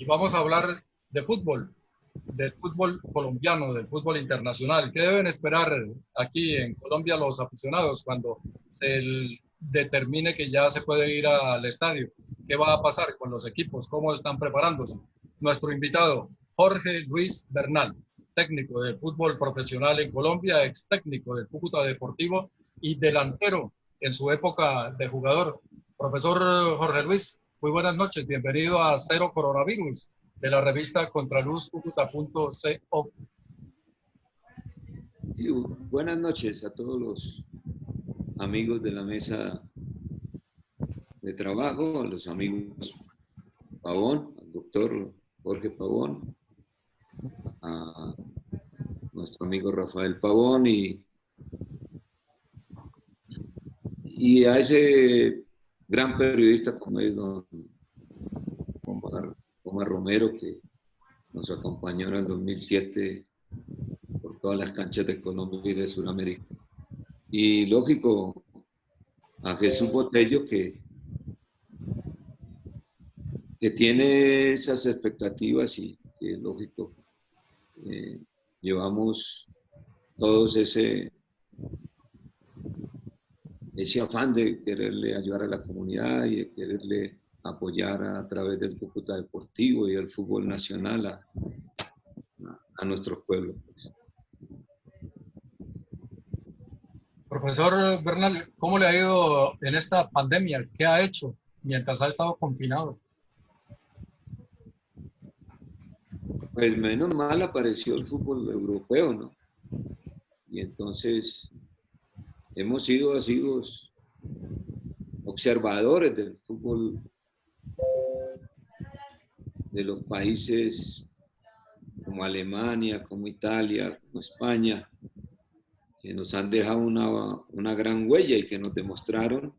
y vamos a hablar de fútbol, del fútbol colombiano, del fútbol internacional. ¿Qué deben esperar aquí en Colombia los aficionados cuando se determine que ya se puede ir al estadio? ¿Qué va a pasar con los equipos? ¿Cómo están preparándose? Nuestro invitado, Jorge Luis Bernal, técnico de fútbol profesional en Colombia, ex técnico del Cúcuta Deportivo y delantero en su época de jugador. Profesor Jorge Luis, muy buenas noches. Bienvenido a Cero Coronavirus de la revista contraluzcucuta.co. Sí, buenas noches a todos los amigos de la mesa de trabajo, a los amigos Pavón, al doctor Jorge Pavón, a nuestro amigo Rafael Pavón y a ese gran periodista como es don Omar Romero, que nos acompañó en el 2007 por todas las canchas de Colombia y de Sudamérica. Y lógico, a Jesús Botello, que tiene esas expectativas y que lógico, llevamos todos ese afán de quererle ayudar a la comunidad y de quererle apoyar a través del Cúcuta Deportivo y del fútbol nacional a nuestros pueblos. Pues. Profesor Bernal, ¿cómo le ha ido en esta pandemia? ¿Qué ha hecho mientras ha estado confinado? Pues menos mal apareció el fútbol europeo, ¿no? Y entonces hemos sido asiduos observadores del fútbol de los países como Alemania, como Italia, como España, que nos han dejado una gran huella y que nos demostraron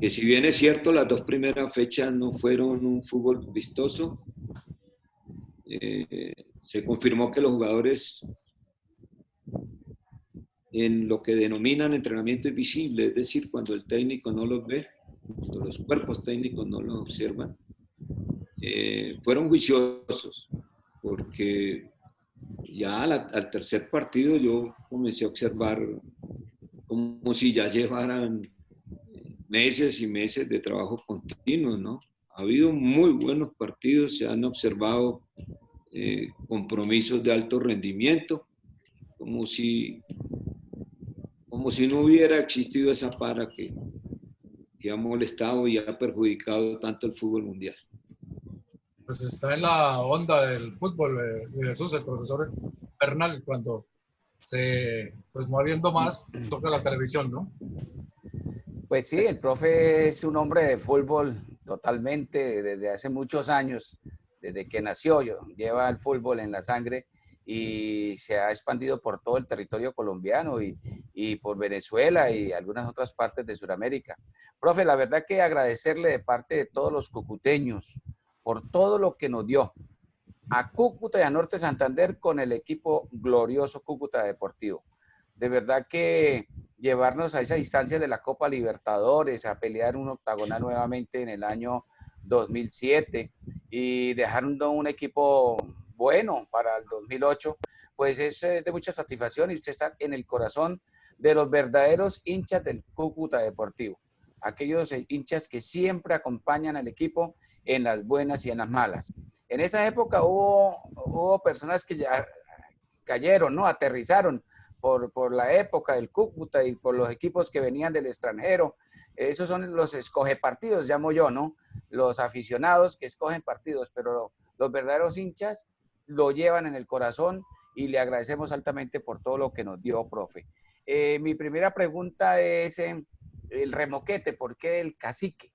que si bien es cierto, las dos primeras fechas no fueron un fútbol vistoso, se confirmó que los jugadores en lo que denominan entrenamiento invisible, es decir, cuando el técnico no los ve, cuando los cuerpos técnicos no los observan, fueron juiciosos, porque ya al tercer partido yo comencé a observar como si ya llevaran meses y meses de trabajo continuo, ¿no? Ha habido muy buenos partidos, se han observado compromisos de alto rendimiento, como si no hubiera existido esa para que ha molestado y ha perjudicado tanto el fútbol mundial. Pues está en la onda del fútbol, Jesús, el profesor Bernal, cuando pues no habiendo más, toca la televisión, ¿no? Pues sí, el profe es un hombre de fútbol totalmente desde hace muchos años, desde que nació, lleva el fútbol en la sangre y se ha expandido por todo el territorio colombiano y por Venezuela y algunas otras partes de Sudamérica. Profe, la verdad que agradecerle de parte de todos los cucuteños por todo lo que nos dio a Cúcuta y a Norte Santander con el equipo glorioso Cúcuta Deportivo. De verdad que llevarnos a esa instancia de la Copa Libertadores, a pelear un octagonal nuevamente en el año 2007 y dejar un equipo bueno para el 2008, pues es de mucha satisfacción y usted está en el corazón de los verdaderos hinchas del Cúcuta Deportivo. Aquellos hinchas que siempre acompañan al equipo en las buenas y en las malas. En esa época hubo personas que ya cayeron, ¿no? Aterrizaron por la época del Cúcuta y por los equipos que venían del extranjero. Esos son los escoge partidos, llamo yo, ¿no? Los aficionados que escogen partidos, pero los verdaderos hinchas lo llevan en el corazón y le agradecemos altamente por todo lo que nos dio, profe. Mi primera pregunta es el remoquete, ¿por qué el cacique?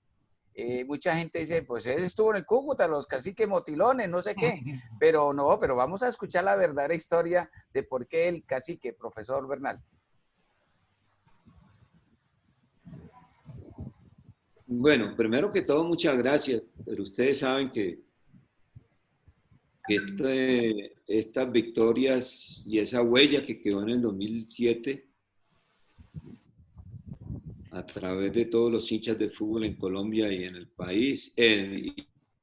Mucha gente dice, pues él estuvo en el Cúcuta, los caciques motilones, no sé qué, pero no, pero vamos a escuchar la verdadera historia de por qué el cacique, profesor Bernal. Bueno, primero que todo, muchas gracias, pero ustedes saben que estas victorias y esa huella que quedó en el 2007 a través de todos los hinchas del fútbol en Colombia y en el país,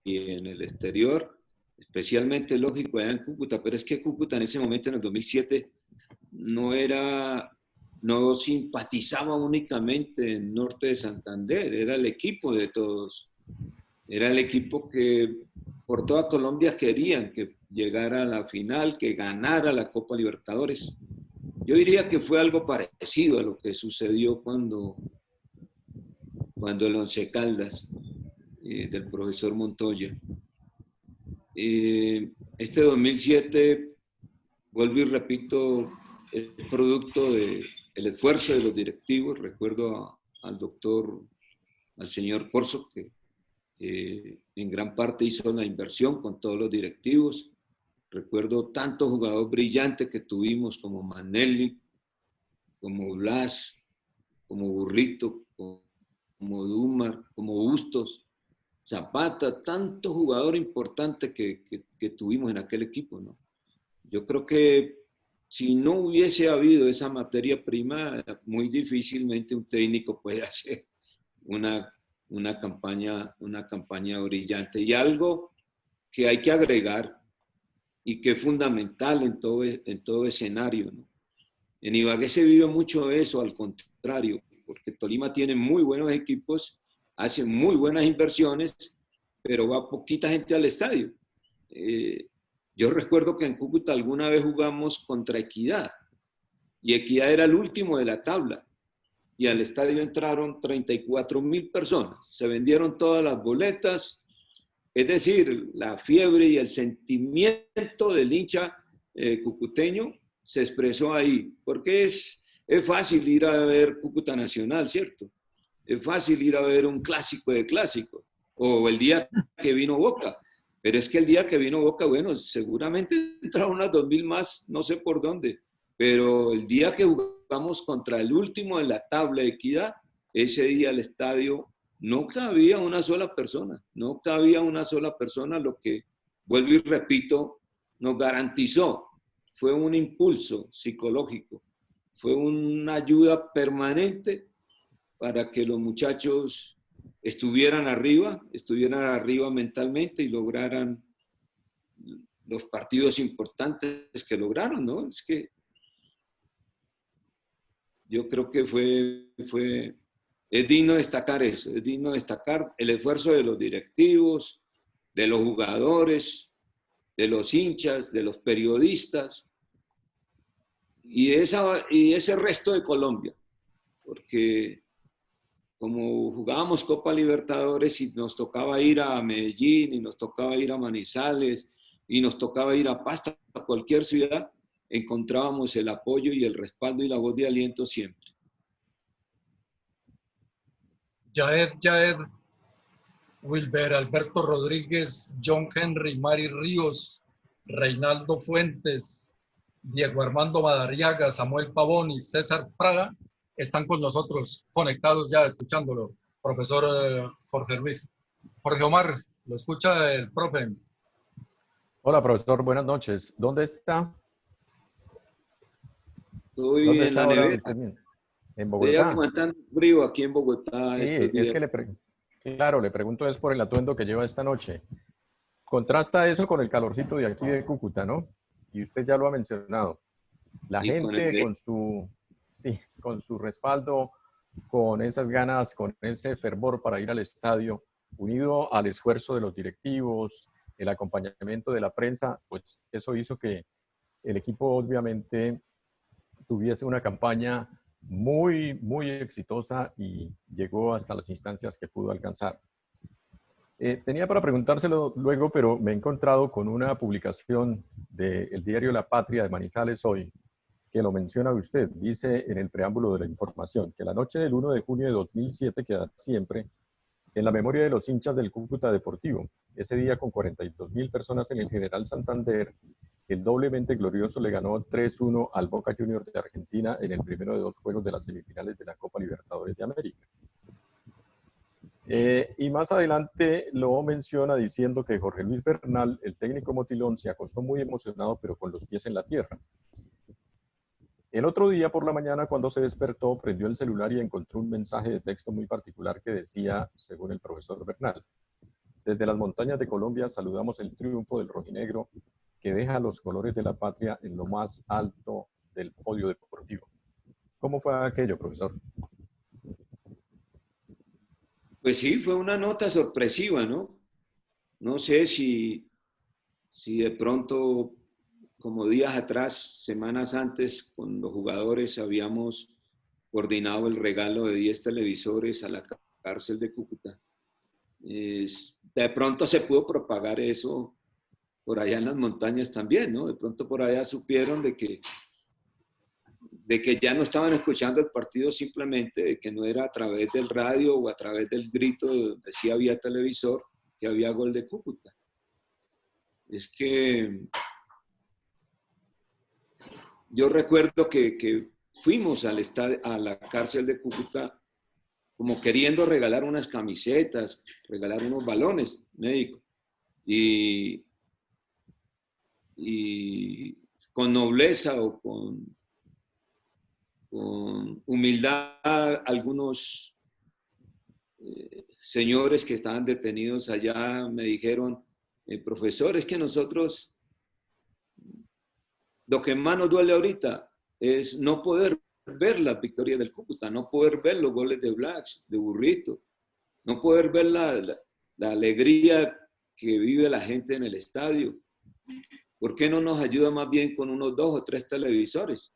en el exterior, especialmente lógico allá en Cúcuta, pero es que Cúcuta en ese momento, en el 2007, no simpatizaba únicamente en Norte de Santander, era el equipo de todos, era el equipo que por toda Colombia querían que llegara a la final, que ganara la Copa Libertadores. Yo diría que fue algo parecido a lo que sucedió cuando el Once Caldas del profesor Montoya. Este 2007, vuelvo y repito, es producto del esfuerzo de los directivos. Recuerdo al señor Corso, que en gran parte hizo la inversión con todos los directivos. Recuerdo tantos jugadores brillantes que tuvimos como Manelli, como Blas, como Burrito, como Dumar, como Bustos, Zapata, tanto jugador importante que tuvimos en aquel equipo, ¿no? Yo creo que si no hubiese habido esa materia prima, muy difícilmente un técnico puede hacer una campaña brillante. Y algo que hay que agregar y que es fundamental en todo escenario, ¿no? En Ibagué se vive mucho eso, al contrario, porque Tolima tiene muy buenos equipos, hace muy buenas inversiones, pero va poquita gente al estadio. Yo recuerdo que en Cúcuta alguna vez jugamos contra Equidad, y Equidad era el último de la tabla, y al estadio entraron 34,000 personas, se vendieron todas las boletas, es decir, la fiebre y el sentimiento del hincha cucuteño se expresó ahí, porque es fácil ir a ver Cúcuta Nacional, ¿cierto? Es fácil ir a ver un clásico de clásicos, o el día que vino Boca, pero es que el día que vino Boca, bueno, seguramente entraron unas 2,000 más, no sé por dónde, pero el día que jugamos contra el último de la tabla de Equidad, ese día el estadio no cabía una sola persona, no cabía una sola persona, lo que, vuelvo y repito, nos garantizó, fue un impulso psicológico, fue una ayuda permanente para que los muchachos estuvieran arriba mentalmente y lograran los partidos importantes que lograron, ¿no? Es que yo creo que es digno destacar eso, es digno destacar el esfuerzo de los directivos, de los jugadores, de los hinchas, de los periodistas y de ese resto de Colombia, porque como jugábamos Copa Libertadores y nos tocaba ir a Medellín y nos tocaba ir a Manizales y nos tocaba ir a Pasto, a cualquier ciudad, encontrábamos el apoyo y el respaldo y la voz de aliento siempre. Jaed, Wilber, Alberto Rodríguez, John Henry, Mari Ríos, Reinaldo Fuentes, Diego Armando Madariaga, Samuel Pavón y César Praga están con nosotros conectados ya escuchándolo. Profesor Jorge Luis. Jorge Omar, lo escucha el profe. Hola, profesor, buenas noches. ¿Dónde está? Estoy ¿Dónde en está la ahora nevera. usted mismo? En Estoy Bogotá. aguantando frío aquí en Bogotá Sí, estos días. es que claro, le pregunto es por el atuendo que lleva esta noche. Contrasta eso con el calorcito de aquí de Cúcuta, ¿no? Y usted ya lo ha mencionado. La Y con gente con su respaldo, con esas ganas, con ese fervor para ir al estadio, unido al esfuerzo de los directivos, el acompañamiento de la prensa, pues eso hizo que el equipo obviamente tuviese una campaña muy, muy exitosa y llegó hasta las instancias que pudo alcanzar. Tenía para preguntárselo luego, pero me he encontrado con una publicación del diario La Patria de Manizales hoy, que lo menciona usted. Dice en el preámbulo de la información que la noche del 1 de junio de 2007 quedará siempre en la memoria de los hinchas del Cúcuta Deportivo. Ese día, con 42,000 personas en el General Santander, el doblemente glorioso le ganó 3-1 al Boca Juniors de Argentina en el primero de 2 juegos de las semifinales de la Copa Libertadores de América. Y más adelante lo menciona diciendo que Jorge Luis Bernal, el técnico motilón, se acostó muy emocionado, pero con los pies en la tierra. El otro día por la mañana, cuando se despertó, prendió el celular y encontró un mensaje de texto muy particular que decía, según el profesor Bernal: Desde las montañas de Colombia saludamos el triunfo del rojinegro que deja los colores de la patria en lo más alto del podio deportivo. ¿Cómo fue aquello, profesor? Pues sí, fue una nota sorpresiva, ¿no? No sé si de pronto, como días atrás, semanas antes, con los jugadores habíamos coordinado el regalo de 10 televisores a la cárcel de Cúcuta. De pronto se pudo propagar eso por allá en las montañas también, ¿no? De pronto por allá supieron de que ya no estaban escuchando el partido simplemente, de que no era a través del radio o a través del grito de donde sí había televisor, que había gol de Cúcuta. Es que yo recuerdo que fuimos a la cárcel de Cúcuta como queriendo regalar unas camisetas, regalar unos balones médicos. Y con nobleza o con humildad, algunos señores que estaban detenidos allá me dijeron, profesor, es que nosotros, lo que más nos duele ahorita es no poder ver la victoria del Cúcuta, no poder ver los goles de Blacks, de Burrito, no poder ver la alegría que vive la gente en el estadio. ¿Por qué no nos ayuda más bien con unos 2 o 3 televisores?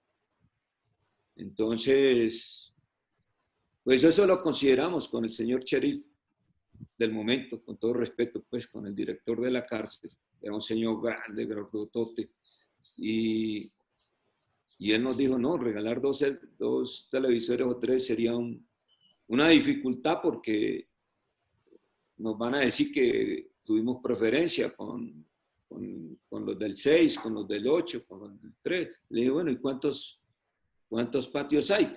Entonces, pues eso lo consideramos con el señor sheriff del momento, con todo respeto, pues con el director de la cárcel. Era un señor grande, grandotote. Y él nos dijo, no, regalar 2 televisores o 3 sería una dificultad porque nos van a decir que tuvimos preferencia con los del 6, con los del 8, con los del 3. Le dije, bueno, ¿y cuántos patios hay?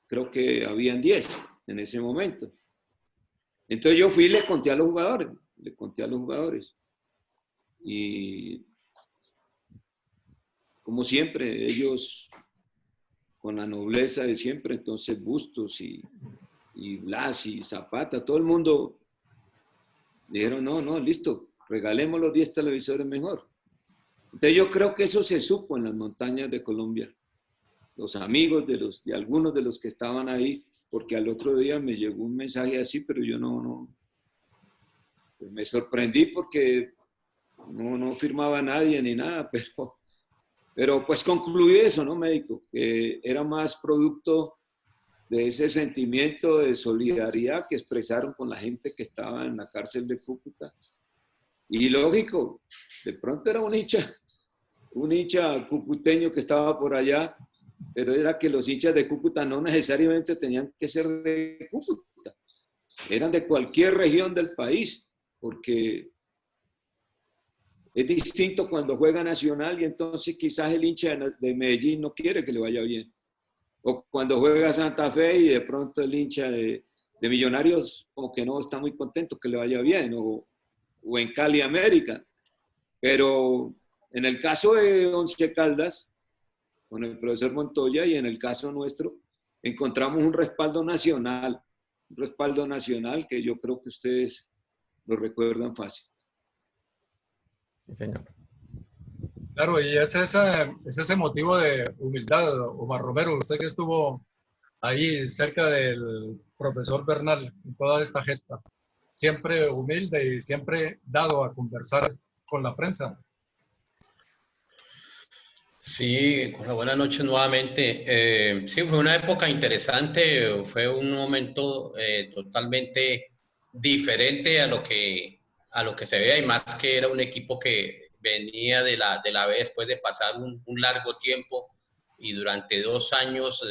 Creo que habían 10 en ese momento. Entonces yo fui y le conté a los jugadores. Y como siempre, ellos con la nobleza de siempre, entonces Bustos y Blas y Zapata, todo el mundo dijeron, no, listo, regalemos los 10 televisores mejor. Entonces yo creo que eso se supo en las montañas de Colombia. Los amigos de algunos de los que estaban ahí, porque al otro día me llegó un mensaje así, pero yo pues me sorprendí porque no firmaba nadie ni nada, pero pues concluí eso, ¿no, médico? Que era más producto de ese sentimiento de solidaridad que expresaron con la gente que estaba en la cárcel de Cúcuta. Y lógico, de pronto era un hincha cucuteño que estaba por allá, pero era que los hinchas de Cúcuta no necesariamente tenían que ser de Cúcuta, eran de cualquier región del país, porque es distinto cuando juega Nacional y entonces quizás el hincha de Medellín no quiere que le vaya bien. O cuando juega Santa Fe y de pronto el hincha de Millonarios como que no está muy contento que le vaya bien. O en Cali América. Pero en el caso de Once Caldas, con el profesor Montoya, y en el caso nuestro, encontramos un respaldo nacional que yo creo que ustedes lo recuerdan fácil. Sí, señor. Claro, y es ese motivo de humildad, Omar Romero, usted que estuvo ahí cerca del profesor Bernal en toda esta gesta, siempre humilde y siempre dado a conversar con la prensa. Sí, buenas noches nuevamente. Sí, fue una época interesante, fue un momento totalmente diferente a lo que se veía, y más que era un equipo que venía de la B después de pasar un largo tiempo y durante 2 años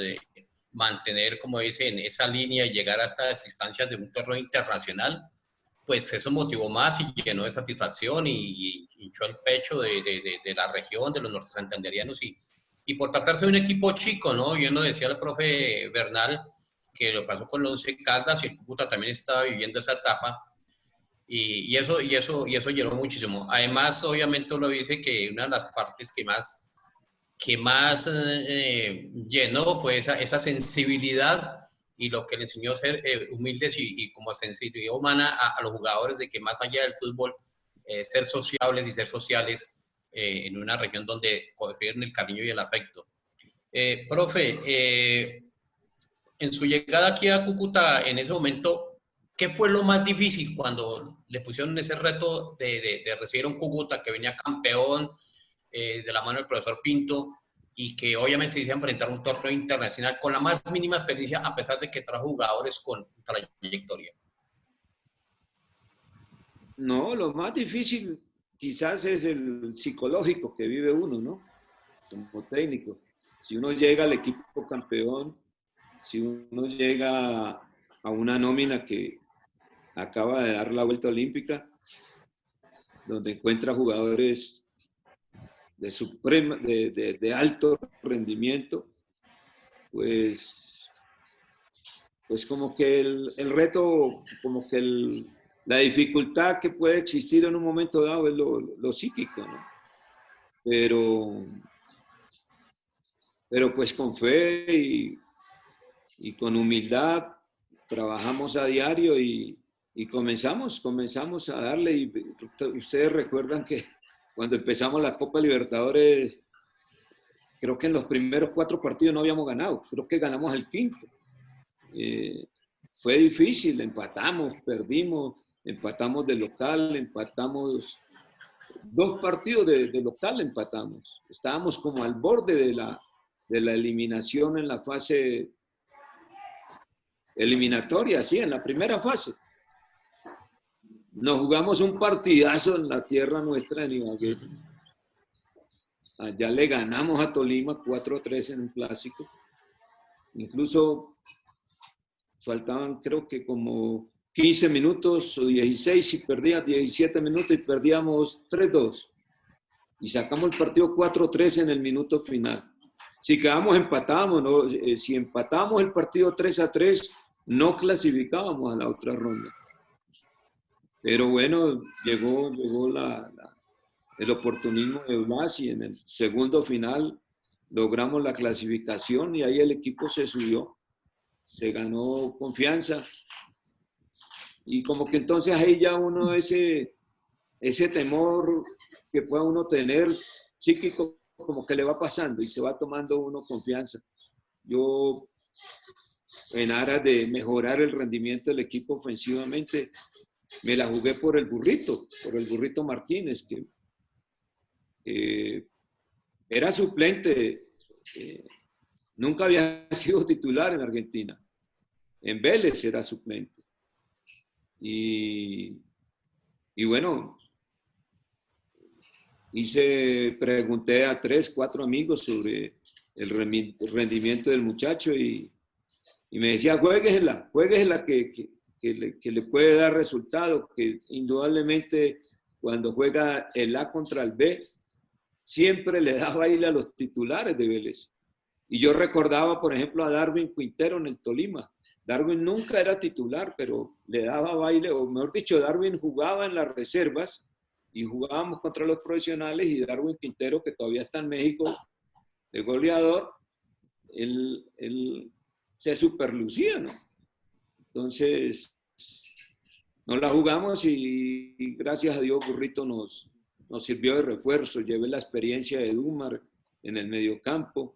mantener, como dicen, esa línea y llegar hasta las instancias de un torneo internacional. Pues eso motivó más y llenó de satisfacción y hinchó el pecho de la región, de los norte-santanderianos, y por tratarse de un equipo chico, ¿no? Bien lo decía el profe Bernal, que lo pasó con los Once Caldas y el Cúcuta también estaba viviendo esa etapa, y eso llenó muchísimo. Además, obviamente uno dice que una de las partes que más llenó fue esa sensibilidad y lo que le enseñó a ser humildes y como sensibilidad humana a los jugadores, de que más allá del fútbol, ser sociables y ser sociales en una región donde confían el cariño y el afecto. Profe, en su llegada aquí a Cúcuta, en ese momento, ¿qué fue lo más difícil cuando le pusieron ese reto de recibir a un Cúcuta que venía campeón de la mano del profesor Pinto y que obviamente se iba a enfrentar a un torneo internacional con la más mínima experiencia, a pesar de que trajo jugadores con trayectoria? No, lo más difícil quizás es el psicológico que vive uno, ¿no? Como técnico. Si uno llega al equipo campeón, si uno llega a una nómina que acaba de dar la vuelta olímpica, donde encuentra jugadores de alto rendimiento, pues como que el reto, como que la dificultad que puede existir en un momento dado es lo psíquico, ¿no? Pero pues con fe y con humildad trabajamos a diario y comenzamos a darle. Y ustedes recuerdan que cuando empezamos la Copa Libertadores, creo que en los primeros 4 partidos no habíamos ganado, creo que ganamos el 5º. Fue difícil, empatamos, perdimos, empatamos de local, empatamos 2 partidos de local, empatamos. Estábamos como al borde de la eliminación en la fase eliminatoria, sí, en la primera fase. Nos jugamos un partidazo en la tierra nuestra en Ibagué. Allá le ganamos a Tolima 4-3 en un clásico. Incluso faltaban creo que como 15 minutos o 16 y perdíamos 17 minutos y perdíamos 3-2. Y sacamos el partido 4-3 en el minuto final. Si quedamos empatados, ¿no? Si empatamos el partido 3-3, no clasificábamos a la otra ronda. Pero bueno, llegó el oportunismo de Blas y en el segundo final logramos la clasificación y ahí el equipo se subió, se ganó confianza. Y como que entonces ahí ya uno ese temor que pueda uno tener psíquico, como que le va pasando y se va tomando uno confianza. Yo, en aras de mejorar el rendimiento del equipo ofensivamente, me la jugué por el Burrito Martínez, que era suplente, nunca había sido titular en Argentina. En Vélez era suplente. Y bueno, pregunté a 3, 4 amigos sobre el rendimiento del muchacho y me decía, juéguesela que le puede dar resultado, que indudablemente cuando juega el A contra el B, siempre le da baile a los titulares de Vélez. Y yo recordaba, por ejemplo, a Darwin Quintero en el Tolima. Darwin nunca era titular, pero le daba baile, o mejor dicho, Darwin jugaba en las reservas y jugábamos contra los profesionales y Darwin Quintero, que todavía está en México, de goleador, él se superlucía, ¿no? Entonces, nos la jugamos y gracias a Dios Burrito nos sirvió de refuerzo. Llevé la experiencia de Dumar en el mediocampo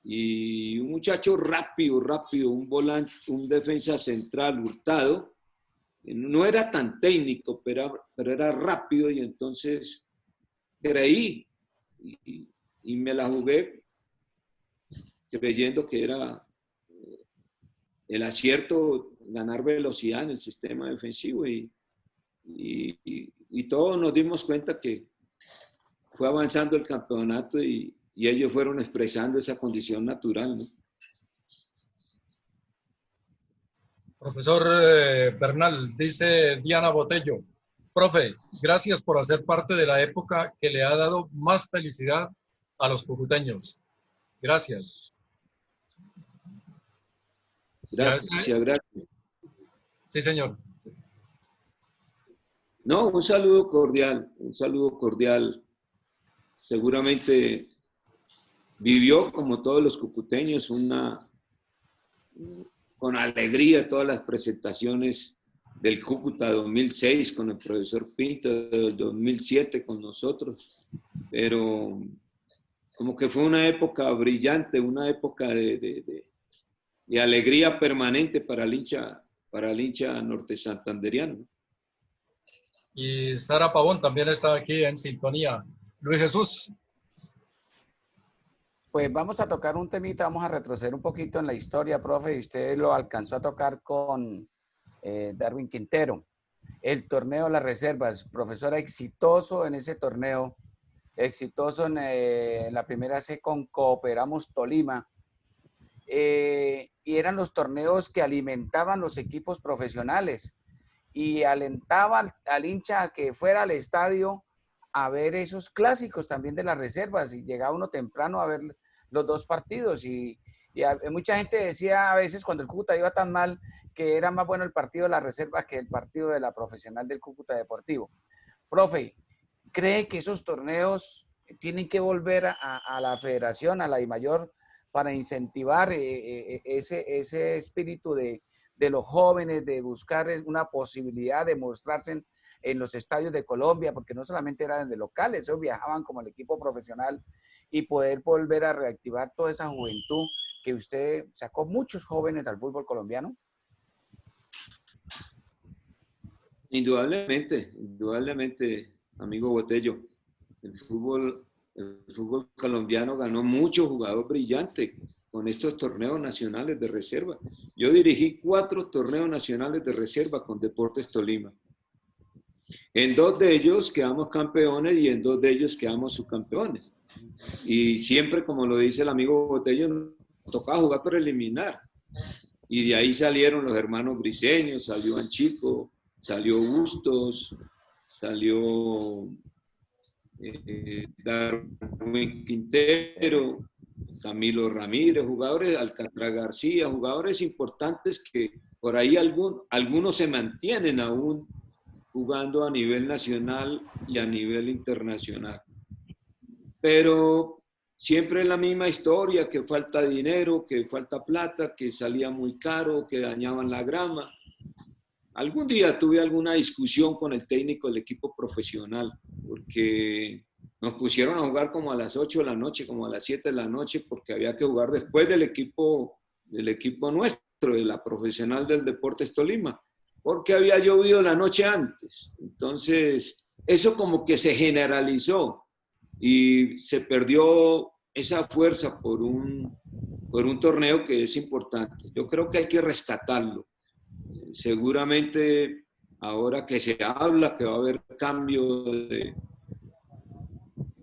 y un muchacho rápido, un volante, un defensa central, Hurtado. No era tan técnico, pero era rápido y entonces creí y me la jugué creyendo que era el acierto, ganar velocidad en el sistema defensivo y todos nos dimos cuenta que fue avanzando el campeonato y ellos fueron expresando esa condición natural, ¿no? Profesor Bernal, dice Diana Botello, profe, gracias por hacer parte de la época que le ha dado más felicidad a los cucuteños. Gracias. Gracias. Sí, señor. No, un saludo cordial. Seguramente vivió, como todos los cucuteños, con alegría todas las presentaciones del Cúcuta 2006 con el profesor Pinto, del 2007 con nosotros, pero como que fue una época brillante, una época de alegría permanente para el hincha norte santanderiano. Y Sara Pavón también está aquí en sintonía. Luis Jesús. Pues vamos a tocar un temita, vamos a retroceder un poquito en la historia, profe, y usted lo alcanzó a tocar con Darwin Quintero. El torneo de las reservas, profesor, exitoso en ese torneo, exitoso en la primera C con Cooperamos Tolima. Y eran los torneos que alimentaban los equipos profesionales y alentaban al hincha a que fuera al estadio a ver esos clásicos también de las reservas, y llegaba uno temprano a ver los dos partidos, y mucha gente decía a veces cuando el Cúcuta iba tan mal que era más bueno el partido de la reserva que el partido de la profesional del Cúcuta Deportivo. Profe, ¿cree que esos torneos tienen que volver a la federación, a la DIMAYOR, para incentivar ese espíritu de los jóvenes, de buscar una posibilidad de mostrarse en los estadios de Colombia, porque no solamente eran de locales, ellos viajaban como el equipo profesional, y poder volver a reactivar toda esa juventud que usted sacó muchos jóvenes al fútbol colombiano? Indudablemente, amigo Botello. El fútbol colombiano ganó mucho jugador brillante con estos torneos nacionales de reserva. Yo dirigí 4 torneos nacionales de reserva con Deportes Tolima. En 2 de ellos quedamos campeones y en 2 de ellos quedamos subcampeones. Y siempre, como lo dice el amigo Botello, nos tocaba jugar preliminar. Y de ahí salieron los hermanos Briseños, salió Anchico, salió Bustos, salió Darwin Quintero, Camilo Ramírez, jugadores, Alcatraz García, jugadores importantes que por ahí algunos se mantienen aún jugando a nivel nacional y a nivel internacional. Pero siempre es la misma historia, que falta dinero, que falta plata, que salía muy caro, que dañaban la grama. Algún día tuve alguna discusión con el técnico del equipo profesional, porque nos pusieron a jugar como a las 8 de la noche, como a las 7 de la noche, porque había que jugar después del equipo nuestro, de la profesional del Deportes Tolima, porque había llovido la noche antes. Entonces, eso como que se generalizó y se perdió esa fuerza por un torneo que es importante. Yo creo que hay que rescatarlo. Seguramente ahora que se habla que va a haber cambio de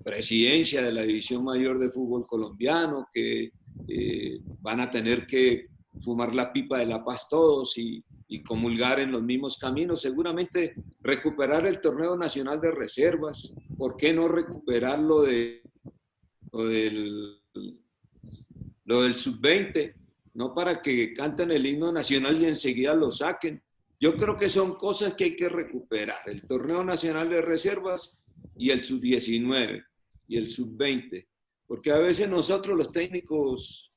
presidencia de la División Mayor de Fútbol Colombiano, que van a tener que fumar la pipa de la paz todos y comulgar en los mismos caminos, seguramente recuperar el torneo nacional de reservas. ¿Por qué no recuperar lo del sub-20? No para que canten el himno nacional y enseguida lo saquen. Yo creo que son cosas que hay que recuperar. El torneo nacional de reservas y el sub-19 y el sub-20. Porque a veces nosotros los técnicos,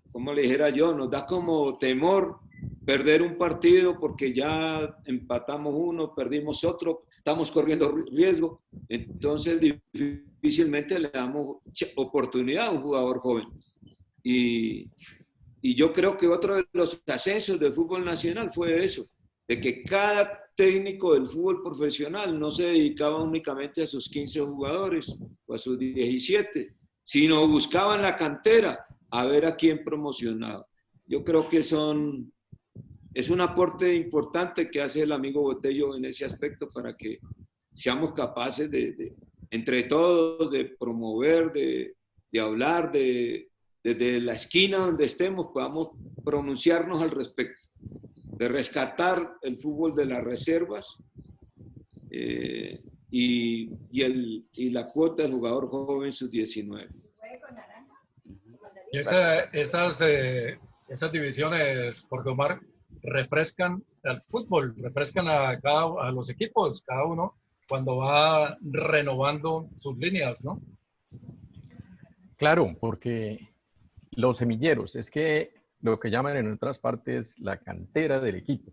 como le dijera yo, nos da como temor perder un partido porque ya empatamos uno, perdimos otro, estamos corriendo riesgo. Entonces difícilmente le damos oportunidad a un jugador joven. Y yo creo que otro de los ascensos del fútbol nacional fue eso, de que cada técnico del fútbol profesional no se dedicaba únicamente a sus 15 jugadores o a sus 17, sino buscaba en la cantera a ver a quién promocionaba. Yo creo que es un aporte importante que hace el amigo Botello en ese aspecto para que seamos capaces entre todos, de promover, de hablar, desde la esquina donde estemos, podamos pronunciarnos al respecto, de rescatar el fútbol de las reservas y la cuota del jugador joven sub-19. Esas divisiones, por Omar, refrescan al fútbol, refrescan a los equipos, cada uno, cuando va renovando sus líneas, ¿no? Claro, porque los semilleros, es que lo que llaman en otras partes la cantera del equipo.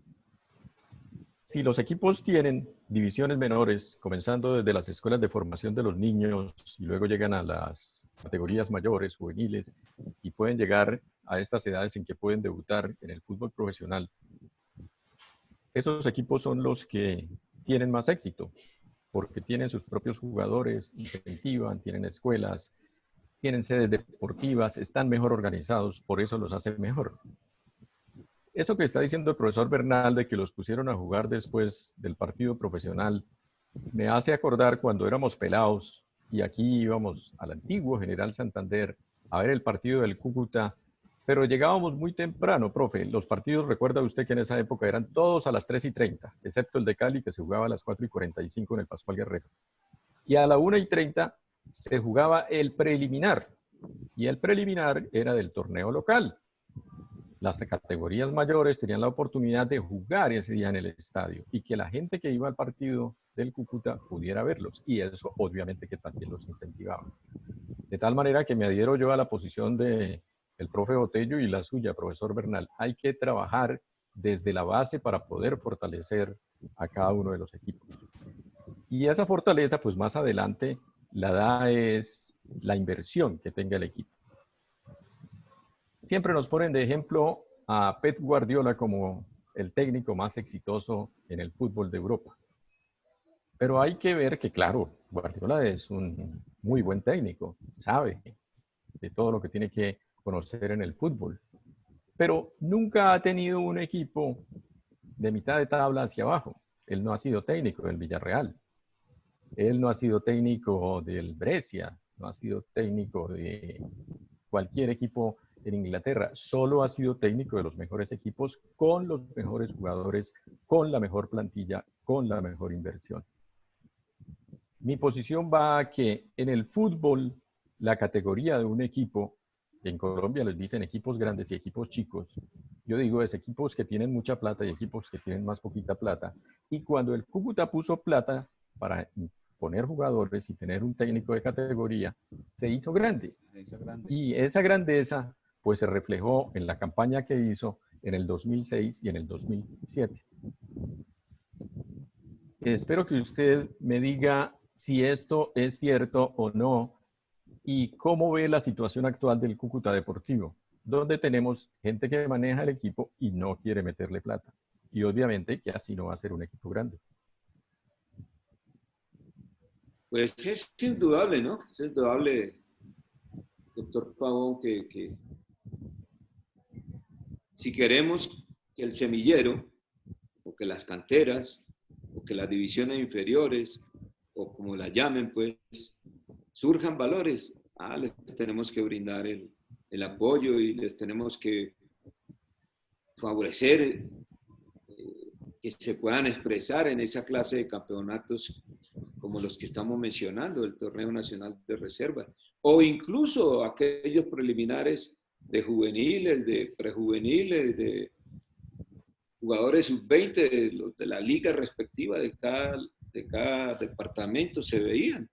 Si los equipos tienen divisiones menores, comenzando desde las escuelas de formación de los niños y luego llegan a las categorías mayores, juveniles, y pueden llegar a estas edades en que pueden debutar en el fútbol profesional, esos equipos son los que tienen más éxito, porque tienen sus propios jugadores, incentivan, tienen escuelas, tienen sedes deportivas, están mejor organizados, por eso los hace mejor. Eso que está diciendo el profesor Bernal de que los pusieron a jugar después del partido profesional, me hace acordar cuando éramos pelados y aquí íbamos al antiguo General Santander a ver el partido del Cúcuta, pero llegábamos muy temprano, profe. Los partidos, recuerda usted que en esa época eran todos a las 3:30, excepto el de Cali que se jugaba a las 4:45 en el Pascual Guerrero. Y a la 1:30 se jugaba el preliminar, y el preliminar era del torneo local. Las categorías mayores tenían la oportunidad de jugar ese día en el estadio y que la gente que iba al partido del Cúcuta pudiera verlos, y eso obviamente que también los incentivaba. De tal manera que me adhiero yo a la posición del profe Botello y la suya, profesor Bernal. Hay que trabajar desde la base para poder fortalecer a cada uno de los equipos. Y esa fortaleza, pues más adelante, la da es la inversión que tenga el equipo. Siempre nos ponen de ejemplo a Pep Guardiola como el técnico más exitoso en el fútbol de Europa. Pero hay que ver que, claro, Guardiola es un muy buen técnico, sabe de todo lo que tiene que conocer en el fútbol. Pero nunca ha tenido un equipo de mitad de tabla hacia abajo. Él no ha sido técnico del Villarreal. Él no ha sido técnico del Brescia, no ha sido técnico de cualquier equipo en Inglaterra. Solo ha sido técnico de los mejores equipos, con los mejores jugadores, con la mejor plantilla, con la mejor inversión. Mi posición va a que en el fútbol, la categoría de un equipo, en Colombia les dicen equipos grandes y equipos chicos, yo digo es equipos que tienen mucha plata y equipos que tienen más poquita plata. Y cuando el Cúcuta puso plata para poner jugadores y tener un técnico de categoría, se hizo grande. Y esa grandeza pues se reflejó en la campaña que hizo en el 2006 y en el 2007. Espero que usted me diga si esto es cierto o no y cómo ve la situación actual del Cúcuta Deportivo, donde tenemos gente que maneja el equipo y no quiere meterle plata. Y obviamente que así no va a ser un equipo grande. Pues es indudable, ¿no? Es indudable, doctor Pavón, que si queremos que el semillero, o que las canteras, o que las divisiones inferiores, o como las llamen, pues, surjan valores, les tenemos que brindar el apoyo y les tenemos que favorecer que se puedan expresar en esa clase de campeonatos como los que estamos mencionando, el Torneo Nacional de Reserva, o incluso aquellos preliminares de juveniles, de prejuveniles, de jugadores sub-20 de la liga respectiva de cada departamento se veían.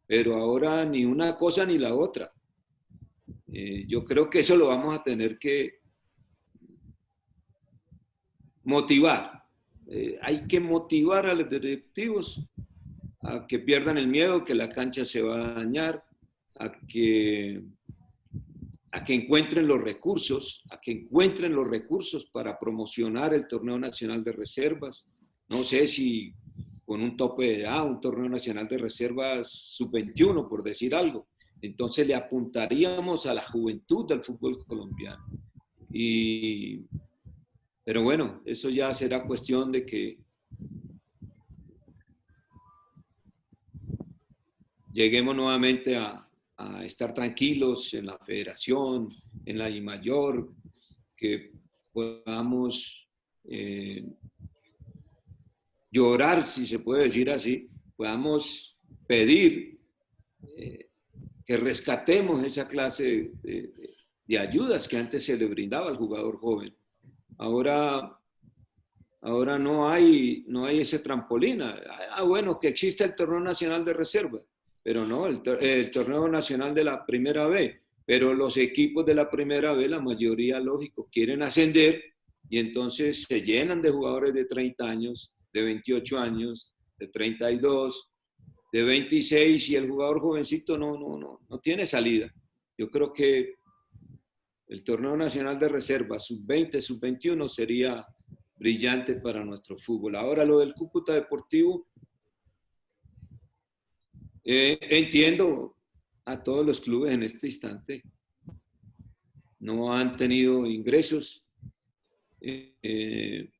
Pero ahora ni una cosa ni la otra. Yo creo que eso lo vamos a tener que motivar. Hay que motivar a los directivos a que pierdan el miedo, que la cancha se va a dañar, a que encuentren los recursos, para promocionar el Torneo Nacional de Reservas. No sé si con un tope de edad, un Torneo Nacional de Reservas sub-21, por decir algo. Entonces le apuntaríamos a la juventud del fútbol colombiano. Pero bueno, eso ya será cuestión de que lleguemos nuevamente a estar tranquilos en la federación, en la DIMAYOR, que podamos llorar, si se puede decir así, podamos pedir que rescatemos esa clase de ayudas que antes se le brindaba al jugador joven. Ahora no hay ese trampolín. Bueno, que existe el Torneo Nacional de Reserva, pero no, el Torneo Nacional de la Primera B. Pero los equipos de la primera B, la mayoría, lógico, quieren ascender y entonces se llenan de jugadores de 30 años, de 28 años, de 32, de 26 y el jugador jovencito no tiene salida. Yo creo que el torneo nacional de reserva, sub-20, sub-21, sería brillante para nuestro fútbol. Ahora lo del Cúcuta Deportivo, entiendo a todos los clubes en este instante. No han tenido ingresos. El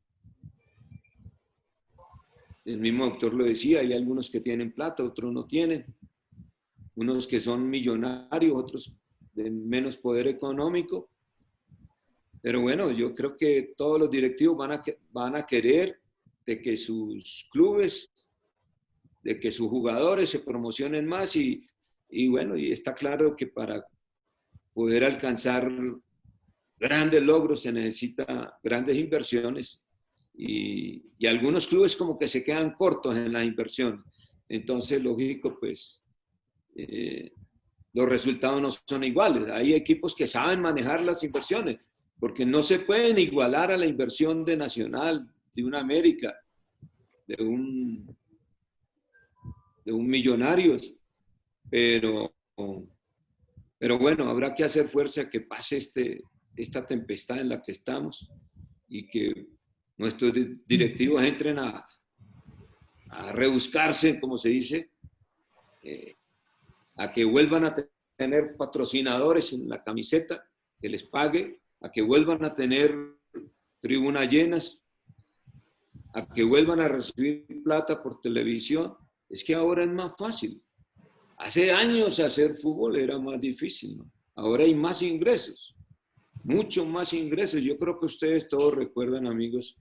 mismo doctor lo decía, hay algunos que tienen plata, otros no tienen. Unos que son millonarios, otros de menos poder económico. Pero bueno, yo creo que todos los directivos van a querer de que sus clubes, de que sus jugadores se promocionen más y bueno, y está claro que para poder alcanzar grandes logros se necesita grandes inversiones y algunos clubes como que se quedan cortos en la inversión. Entonces, lógico, pues los resultados no son iguales. Hay equipos que saben manejar las inversiones, porque no se pueden igualar a la inversión de Nacional, de una América, de un Millonarios, pero bueno, habrá que hacer fuerza que pase esta tempestad en la que estamos y que nuestros directivos entren a rebuscarse, como se dice, a que vuelvan a tener patrocinadores en la camiseta, que les pague, a que vuelvan a tener tribunas llenas, a que vuelvan a recibir plata por televisión. Es que ahora es más fácil. Hace años hacer fútbol era más difícil, ¿no? Ahora hay más ingresos, mucho más ingresos. Yo creo que ustedes todos recuerdan, amigos,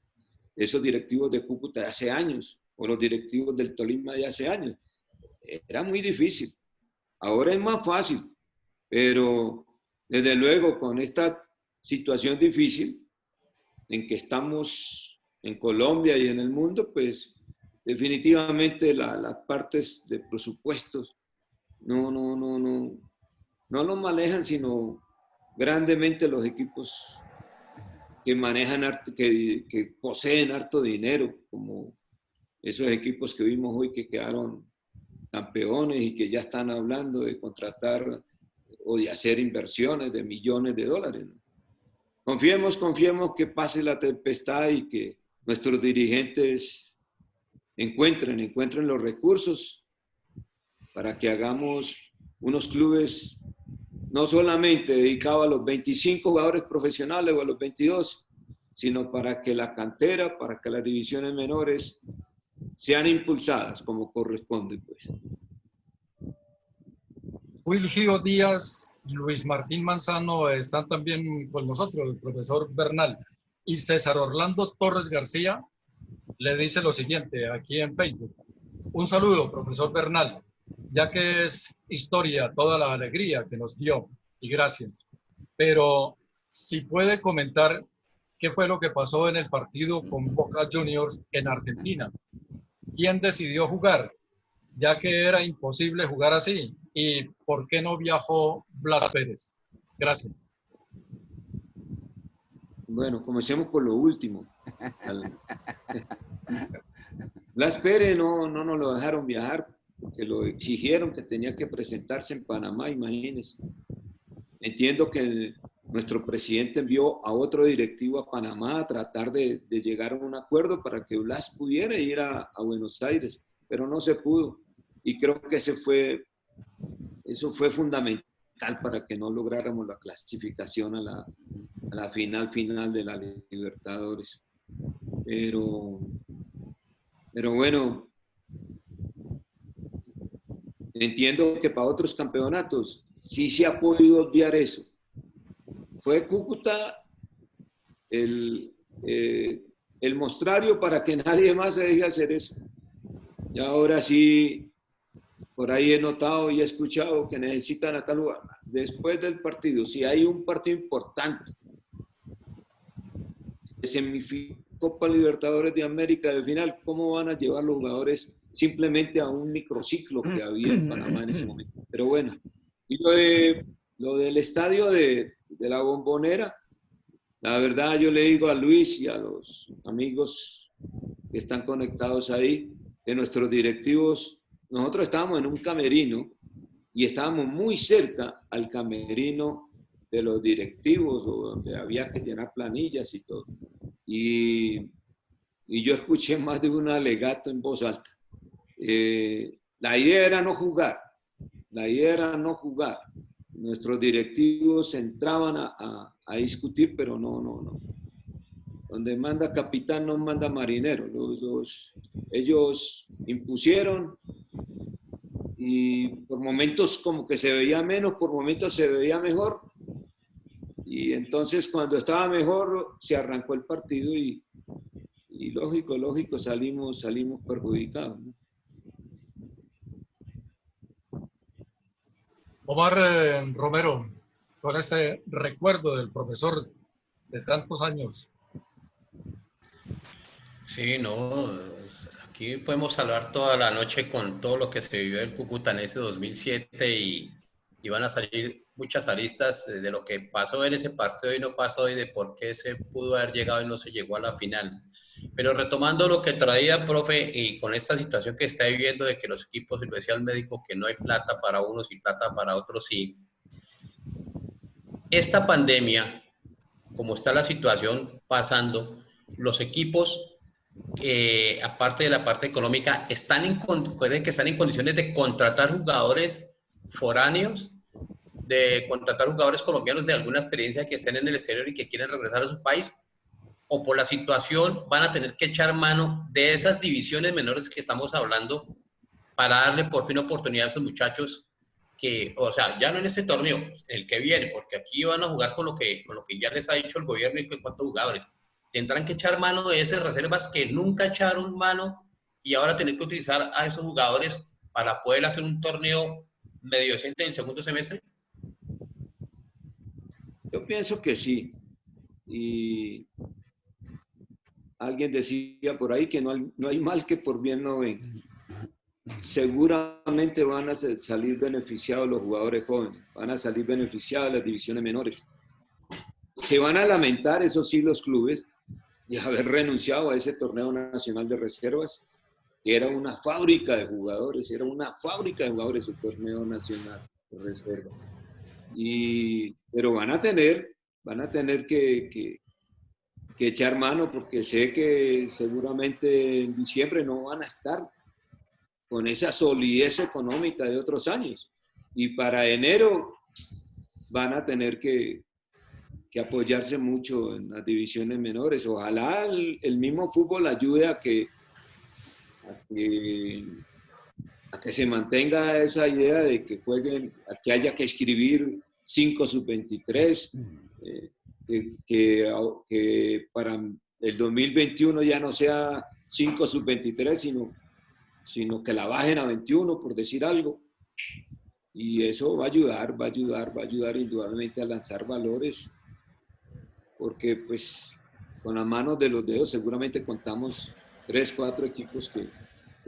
esos directivos de Cúcuta de hace años, o los directivos del Tolima de hace años. Era muy difícil. Ahora es más fácil, pero desde luego con esta situación difícil en que estamos en Colombia y en el mundo, pues definitivamente las partes de presupuestos no lo manejan, sino grandemente los equipos que manejan, que poseen harto dinero, como esos equipos que vimos hoy que quedaron campeones y que ya están hablando de contratar o de hacer inversiones de millones de dólares, ¿no? Confiemos que pase la tempestad y que nuestros dirigentes encuentren los recursos para que hagamos unos clubes no solamente dedicados a los 25 jugadores profesionales o a los 22, sino para que la cantera, para que las divisiones menores sean impulsadas como corresponde, pues. Will Gio Díaz, Luis Martín Manzano están también con nosotros, el profesor Bernal. Y César Orlando Torres García le dice lo siguiente aquí en Facebook. Un saludo, profesor Bernal, ya que es historia toda la alegría que nos dio, y gracias. Pero si puede comentar qué fue lo que pasó en el partido con Boca Juniors en Argentina. ¿Quién decidió jugar? Ya que era imposible jugar así. ¿Y por qué no viajó Blas Pérez? Gracias. Bueno, comencemos por lo último. Blas Pérez no nos lo dejaron viajar porque lo exigieron que tenía que presentarse en Panamá, imagínense. Entiendo que nuestro presidente envió a otro directivo a Panamá a tratar de llegar a un acuerdo para que Blas pudiera ir a Buenos Aires, pero no se pudo. Y creo que eso fue fundamental para que no lográramos la clasificación a la final de la Libertadores. Pero bueno, entiendo que para otros campeonatos sí se ha podido obviar eso. Fue Cúcuta el mostrario para que nadie más se deje hacer eso. Y ahora sí, por ahí he notado y he escuchado que necesitan a tal lugar. Después del partido, si hay un partido importante, de semifinal, Copa Libertadores de América de final, ¿cómo van a llevar los jugadores simplemente a un microciclo que había en Panamá en ese momento? Pero bueno, y lo lo del estadio de la Bombonera, la verdad yo le digo a Luis y a los amigos que están conectados ahí, de nuestros directivos, nosotros estábamos en un camerino y estábamos muy cerca al camerino de los directivos, o donde había que llenar planillas y todo. Y yo escuché más de un alegato en voz alta. La idea era no jugar, la idea era no jugar. Nuestros directivos entraban a discutir, pero no. Donde manda capitán no manda marinero. Ellos impusieron y por momentos como que se veía menos, por momentos se veía mejor. Y entonces cuando estaba mejor se arrancó el partido y lógico, salimos perjudicados, ¿no? Omar Romero, con este recuerdo del profesor de tantos años. Sí, no, aquí podemos hablar toda la noche con todo lo que se vivió en Cúcuta en ese 2007 y van a salir muchas aristas de lo que pasó en ese partido y no pasó y de por qué se pudo haber llegado y no se llegó a la final. Pero retomando lo que traía, profe, y con esta situación que está viviendo de que los equipos, y lo decía el médico, que no hay plata para unos y plata para otros, sí. Esta pandemia, como está la situación pasando, los equipos, aparte de la parte económica, están en condiciones de contratar jugadores foráneos, de contratar jugadores colombianos de alguna experiencia que estén en el exterior y que quieren regresar a su país, o por la situación van a tener que echar mano de esas divisiones menores que estamos hablando para darle por fin oportunidad a esos muchachos que, o sea, ya no en este torneo, el que viene, porque aquí van a jugar con lo que ya les ha dicho el gobierno y con cuántos jugadores. Tendrán que echar mano de esas reservas que nunca echaron mano y ahora tener que utilizar a esos jugadores para poder hacer un torneo medio decente en el segundo semestre. Yo pienso que sí. Y alguien decía por ahí que no hay mal que por bien no venga. Seguramente van a salir beneficiados los jugadores jóvenes, van a salir beneficiadas las divisiones menores. Se van a lamentar, eso sí, los clubes, de haber renunciado a ese torneo nacional de reservas, que era una fábrica de jugadores, el torneo nacional de reservas. Pero van a tener que echar mano, porque sé que seguramente en diciembre no van a estar con esa solidez económica de otros años. Y para enero van a tener que apoyarse mucho en las divisiones menores. Ojalá el mismo fútbol ayude a que se mantenga esa idea de que jueguen, a que haya que escribir 5 sub-23, que para el 2021 ya no sea 5 sub-23, sino que la bajen a 21, por decir algo. Y eso va a ayudar indudablemente a lanzar valores, porque pues con las manos de los dedos seguramente contamos 3, 4 equipos que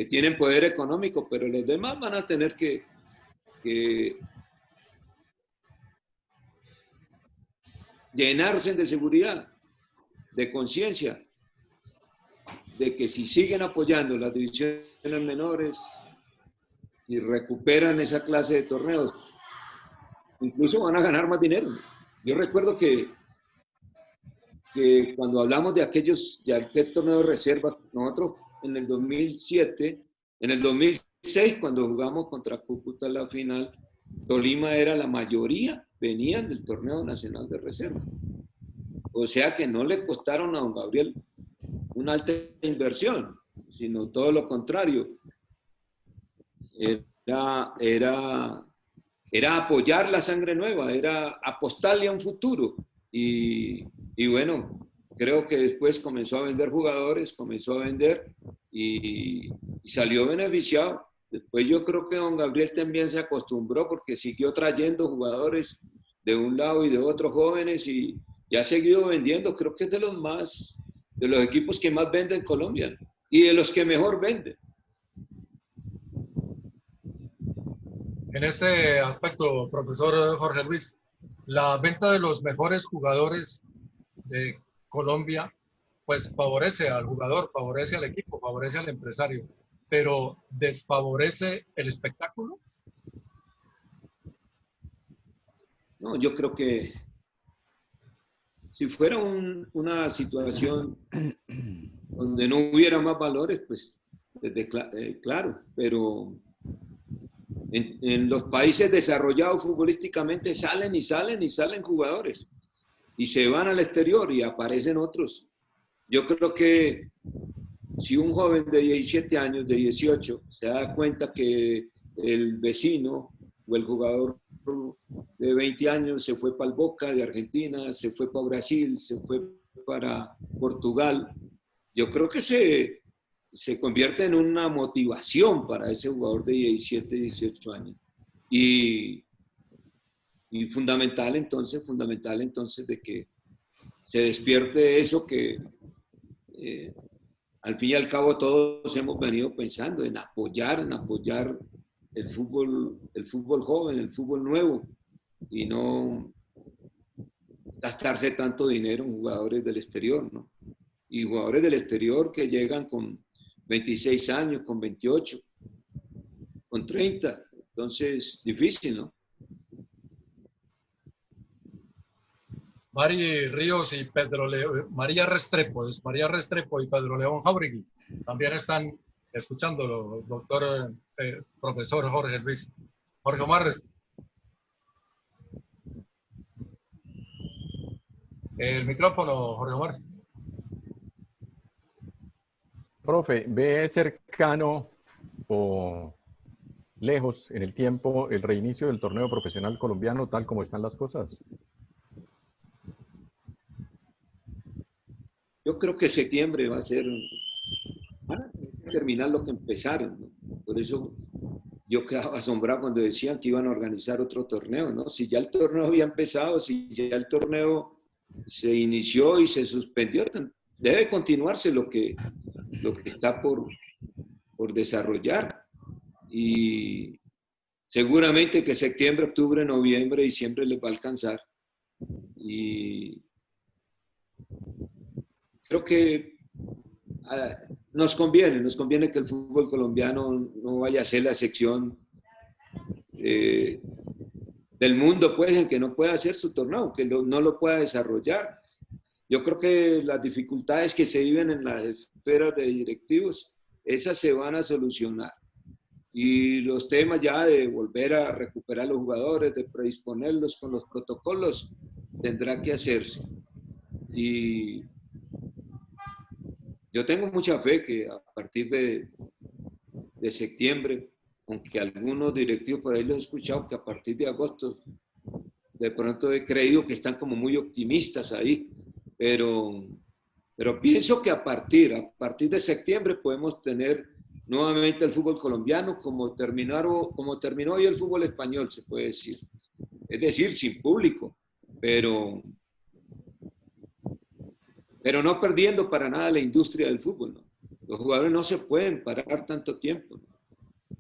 tienen poder económico, pero los demás van a tener que llenarse de seguridad, de conciencia, de que si siguen apoyando las divisiones menores y recuperan esa clase de torneos, incluso van a ganar más dinero. Yo recuerdo que cuando hablamos de aquel torneo de reserva, nosotros en el 2007, en el 2006, cuando jugamos contra Cúcuta la final, Tolima era la mayoría, venían del torneo nacional de reserva. O sea que no le costaron a don Gabriel una alta inversión, sino todo lo contrario. Era apoyar la sangre nueva, era apostarle a un futuro. Y bueno, creo que después comenzó a vender jugadores, y salió beneficiado. Después yo creo que don Gabriel también se acostumbró, porque siguió trayendo jugadores de un lado y de otro, jóvenes, y ha seguido vendiendo. Creo que es de los equipos que más venden en Colombia y de los que mejor venden. En ese aspecto, profesor Jorge Luis, La venta de los mejores jugadores de Colombia, pues favorece al jugador, favorece al equipo, favorece al empresario, pero desfavorece el espectáculo. No, yo creo que si fuera una situación donde no hubiera más valores, pues claro, pero en los países desarrollados futbolísticamente salen y salen y salen jugadores y se van al exterior y aparecen otros. Yo creo que si un joven de 17 años, de 18, se da cuenta que el vecino o el jugador de 20 años se fue para el Boca de Argentina, se fue para Brasil, se fue para Portugal, yo creo que se convierte en una motivación para ese jugador de 17, 18 años. Y fundamental entonces de que se despierte eso que al fin y al cabo todos hemos venido pensando en apoyar el fútbol joven, el fútbol nuevo, y no gastarse tanto dinero en jugadores del exterior, ¿no? Y jugadores del exterior que llegan con 26 años, con 28, con 30. Entonces, difícil, ¿no? Mari Ríos y Pedro León, María Restrepo y Pedro León Jauregui también están escuchándolo, doctor, profesor Jorge Luis. Jorge Omar. El micrófono, Jorge Omar. Profe, ¿ve cercano o lejos en el tiempo el reinicio del torneo profesional colombiano tal como están las cosas? Yo creo que septiembre va a ser, van a terminar lo que empezaron, ¿no? Por eso yo quedaba asombrado cuando decían que iban a organizar otro torneo, ¿no? Si ya el torneo había empezado, si ya el torneo se inició y se suspendió, debe continuarse lo que está por desarrollar. Y seguramente que septiembre, octubre, noviembre, diciembre les va a alcanzar. Y creo que nos conviene que el fútbol colombiano no vaya a ser la sección del mundo, pues, en que no pueda hacer su torneo, que no lo pueda desarrollar. Yo creo que las dificultades que se viven en las esferas de directivos, esas se van a solucionar. Y los temas ya de volver a recuperar los jugadores, de predisponerlos con los protocolos, tendrá que hacerse. Y yo tengo mucha fe que a partir de septiembre, aunque algunos directivos por ahí los he escuchado que a partir de agosto, de pronto he creído que están como muy optimistas ahí, pero pienso que a partir de septiembre podemos tener nuevamente el fútbol colombiano como terminó hoy el fútbol español, se puede decir. Es decir, sin público, pero no perdiendo para nada la industria del fútbol, ¿no? Los jugadores no se pueden parar tanto tiempo,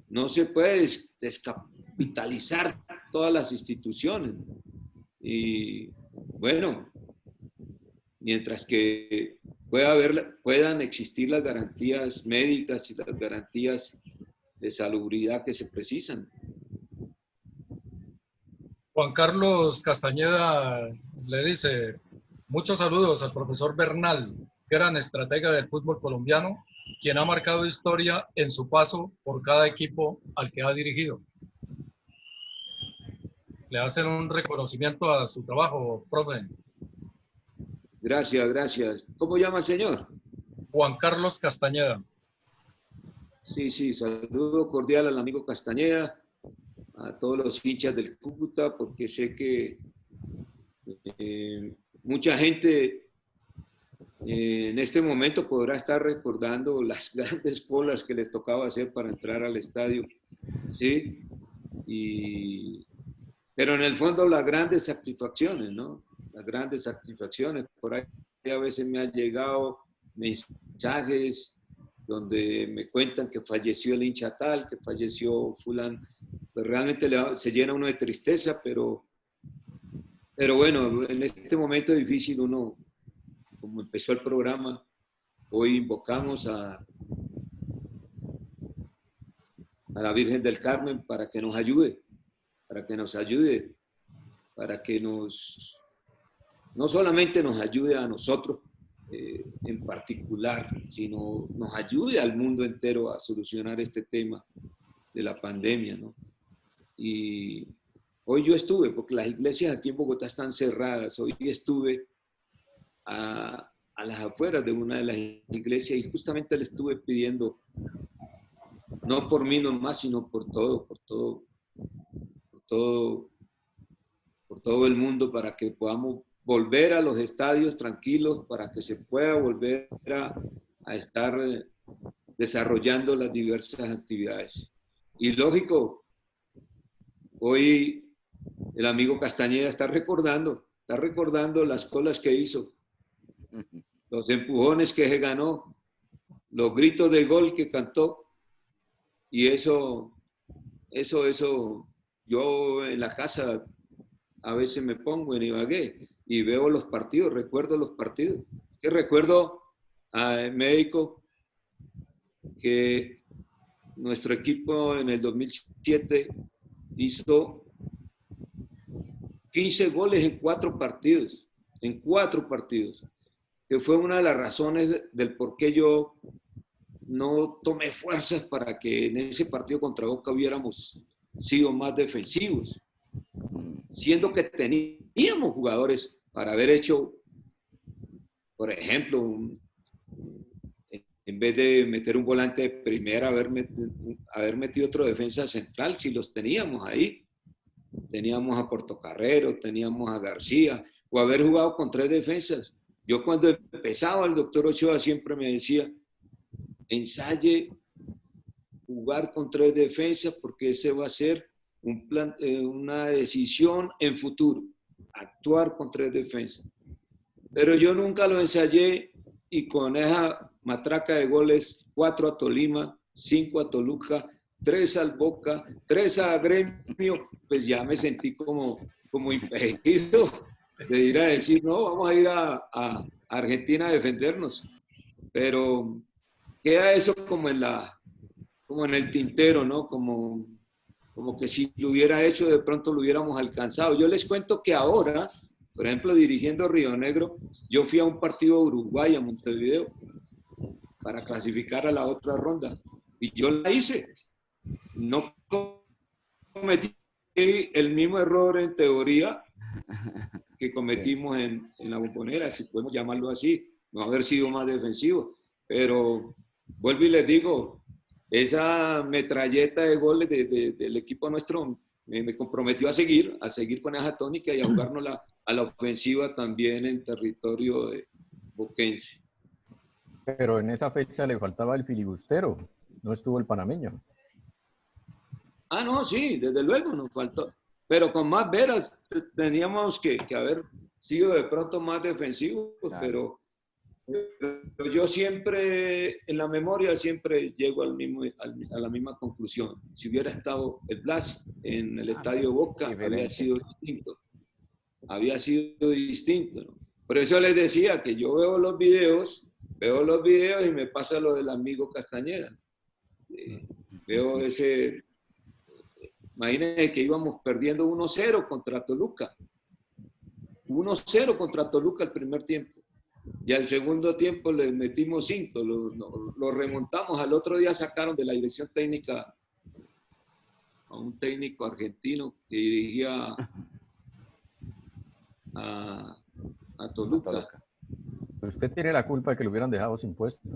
no se puede descapitalizar todas las instituciones. Y bueno, mientras que puedan existir las garantías médicas y las garantías de salubridad que se precisan. Juan Carlos Castañeda le dice: muchos saludos al profesor Bernal, gran estratega del fútbol colombiano, quien ha marcado historia en su paso por cada equipo al que ha dirigido. Le hacen un reconocimiento a su trabajo, profe. Gracias, gracias. ¿Cómo llama el señor? Juan Carlos Castañeda. Sí, saludo cordial al amigo Castañeda, a todos los hinchas del Cúcuta, porque sé que mucha gente en este momento podrá estar recordando las grandes colas que les tocaba hacer para entrar al estadio, ¿sí? Pero en el fondo las grandes satisfacciones, ¿no? Las grandes satisfacciones. Por ahí a veces me han llegado mensajes donde me cuentan que falleció el hincha tal, que falleció fulano. Pues realmente se llena uno de tristeza, pero Pero bueno, en este momento difícil uno, como empezó el programa, hoy invocamos a la Virgen del Carmen para que nos ayude, para que nos ayude, para que no solamente nos ayude a nosotros en particular, sino nos ayude al mundo entero a solucionar este tema de la pandemia, ¿no? Y hoy yo estuve, porque las iglesias aquí en Bogotá están cerradas, hoy estuve a las afueras de una de las iglesias y justamente le estuve pidiendo, no por mí nomás, sino por todo el mundo, para que podamos volver a los estadios tranquilos, para que se pueda volver a estar desarrollando las diversas actividades. Y lógico, hoy el amigo Castañeda está recordando las colas que hizo, los empujones que se ganó, los gritos de gol que cantó, y eso, yo en la casa a veces me pongo en Ibagué y veo los partidos, recuerdo los partidos. Que recuerdo a México que nuestro equipo en el 2007 hizo 15 goles en 4 partidos, que fue una de las razones del por qué yo no tomé fuerzas para que en ese partido contra Boca hubiéramos sido más defensivos, siendo que teníamos jugadores para haber hecho, por ejemplo, en vez de meter un volante de primera, haber metido otro defensa central, si los teníamos ahí. Teníamos a Portocarrero, teníamos a García, o haber jugado con 3 defensas. Yo cuando empezaba, el doctor Ochoa siempre me decía, ensaye jugar con 3 defensas porque ese va a ser una decisión en futuro, actuar con 3 defensas. Pero yo nunca lo ensayé y con esa matraca de goles, 4 a Tolima, 5 a Toluca, 3 al Boca, 3 a Gremio, pues ya me sentí como impedido de ir a decir, no, vamos a ir a Argentina a defendernos. Pero queda eso como en el tintero, ¿no? Como que si lo hubiera hecho, de pronto lo hubiéramos alcanzado. Yo les cuento que ahora, por ejemplo, dirigiendo Río Negro, yo fui a un partido de Uruguay, a Montevideo, para clasificar a la otra ronda. Y yo la hice. No cometí el mismo error en teoría que cometimos en la Bombonera, si podemos llamarlo así, no haber sido más defensivo. Pero vuelvo y les digo, esa metralleta de goles del equipo nuestro me comprometió a seguir con esa tónica y a jugarnos a la ofensiva también en territorio boquense. Pero en esa fecha le faltaba el filibustero, no estuvo el panameño. Ah, no, sí, desde luego nos faltó. Pero con más veras teníamos que haber sido de pronto más defensivos, claro. Pero yo siempre, en la memoria, siempre llego a la misma conclusión. Si hubiera estado el Blas en el Estadio Boca, habría sido distinto. ¿No? Por eso les decía que yo veo los videos y me pasa lo del amigo Castañeda. Veo ese... Imagínense que íbamos perdiendo 1-0 contra Toluca. 1-0 contra Toluca el primer tiempo. Y al segundo tiempo le metimos 5. Lo remontamos. Al otro día sacaron de la dirección técnica a un técnico argentino que dirigía a Toluca. Usted tiene la culpa de que lo hubieran dejado sin puesto.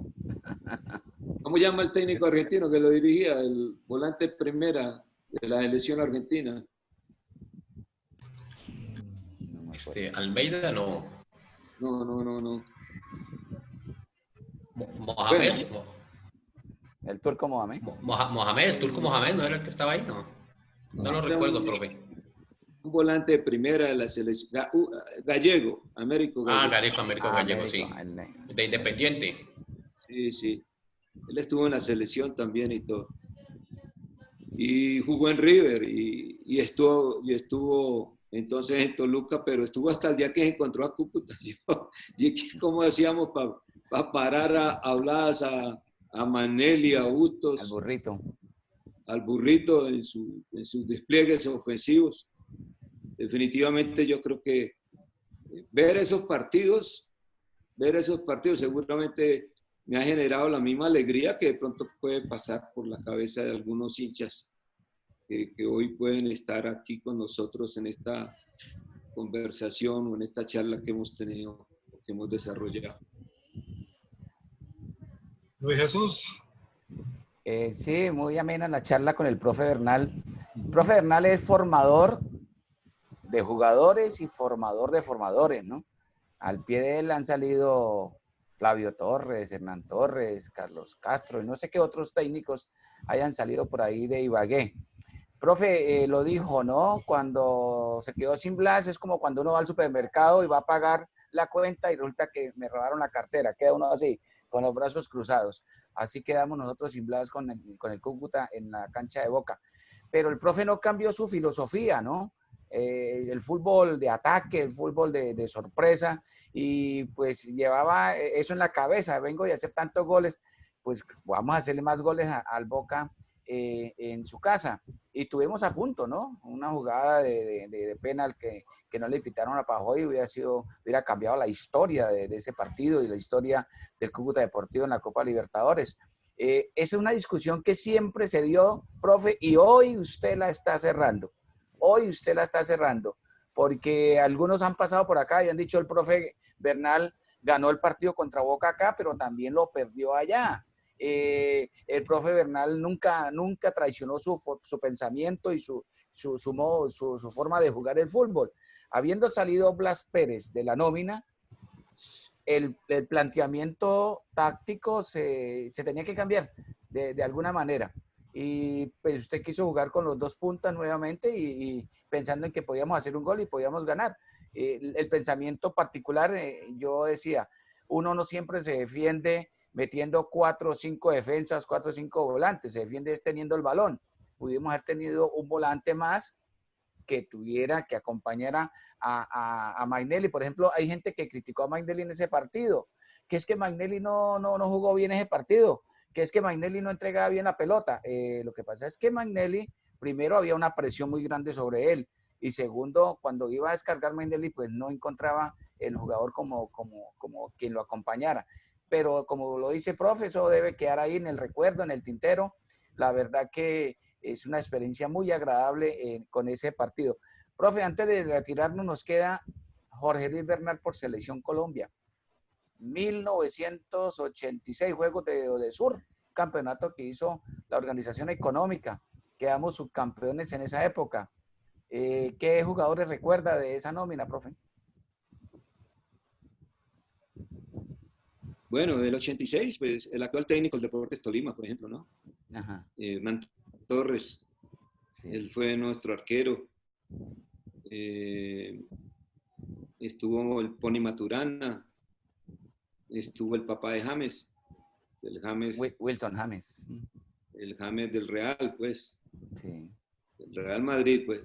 ¿Cómo llama el técnico argentino que lo dirigía? El volante primera de la selección argentina. Almeida no. No. Mohamed. Bueno, el turco Mohamed. El turco Mohamed, ¿no era el que estaba ahí? No lo recuerdo, profe. Un volante de primera de la selección. Gallego, Américo Gallego. Américo Gallego, sí. De Independiente. Sí. Él estuvo en la selección también y todo. Y jugó en River y estuvo entonces en Toluca, pero estuvo hasta el día que se encontró a Cúcuta. Y ¿cómo hacíamos para parar a hablar a Magnelli, a Bustos, Al burrito. al burrito en sus despliegues ofensivos? Definitivamente yo creo que ver esos partidos seguramente me ha generado la misma alegría que de pronto puede pasar por la cabeza de algunos hinchas que hoy pueden estar aquí con nosotros en esta conversación o en esta charla que hemos tenido, que hemos desarrollado. Luis Jesús. Sí, muy amena la charla con el profe Bernal. El profe Bernal es formador de jugadores y formador de formadores, ¿no? Al pie de él han salido Flavio Torres, Hernán Torres, Carlos Castro y no sé qué otros técnicos hayan salido por ahí de Ibagué. Profe, lo dijo, ¿no? Cuando se quedó sin Blas es como cuando uno va al supermercado y va a pagar la cuenta y resulta que me robaron la cartera. Queda uno así, con los brazos cruzados. Así quedamos nosotros sin Blas con el Cúcuta en la cancha de Boca. Pero el profe no cambió su filosofía, ¿no? El fútbol de ataque, el fútbol de sorpresa, y pues llevaba eso en la cabeza. Vengo de hacer tantos goles, pues vamos a hacerle más goles al Boca en su casa. Y tuvimos a punto, ¿no? Una jugada de penal que no le pitaron a Pajoy, hubiera cambiado la historia de ese partido y la historia del Cúcuta Deportivo en la Copa Libertadores. Esa es una discusión que siempre se dio, profe, y hoy usted la está cerrando. Hoy usted la está cerrando, porque algunos han pasado por acá y han dicho el profe Bernal ganó el partido contra Boca acá, pero también lo perdió allá. El profe Bernal nunca traicionó su pensamiento y su modo, su forma de jugar el fútbol. Habiendo salido Blas Pérez de la nómina, el planteamiento táctico se tenía que cambiar de alguna manera. Y pues usted quiso jugar con los dos puntas nuevamente y pensando en que podíamos hacer un gol y podíamos ganar. El pensamiento particular, yo decía, uno no siempre se defiende metiendo 4 o 5 defensas, 4 o 5 volantes, se defiende teniendo el balón. Pudimos haber tenido un volante más que acompañara a Magnelli. Por ejemplo, hay gente que criticó a Magnelli en ese partido, que es que Magnelli no jugó bien ese partido, que es que Magnelli no entregaba bien la pelota. Lo que pasa es que Magnelli, primero, había una presión muy grande sobre él, y segundo, cuando iba a descargar Magnelli, pues no encontraba el jugador como quien lo acompañara. Pero como lo dice profe, eso debe quedar ahí en el recuerdo, en el tintero. La verdad que es una experiencia muy agradable con ese partido. Profe, antes de retirarnos, nos queda Jorge Luis Bernal por Selección Colombia. 1986 Juegos de Sur, campeonato que hizo la Organización Económica. Quedamos subcampeones en esa época. ¿Qué jugadores recuerda de esa nómina, profe? Bueno, del 86, pues el actual técnico del Deportes Tolima, por ejemplo, ¿no? Ajá. Hernán Torres, sí. Él fue nuestro arquero. Estuvo el Pony Maturana, estuvo el papá de James, Wilson James. El James del Real, pues. Sí. El Real Madrid, pues.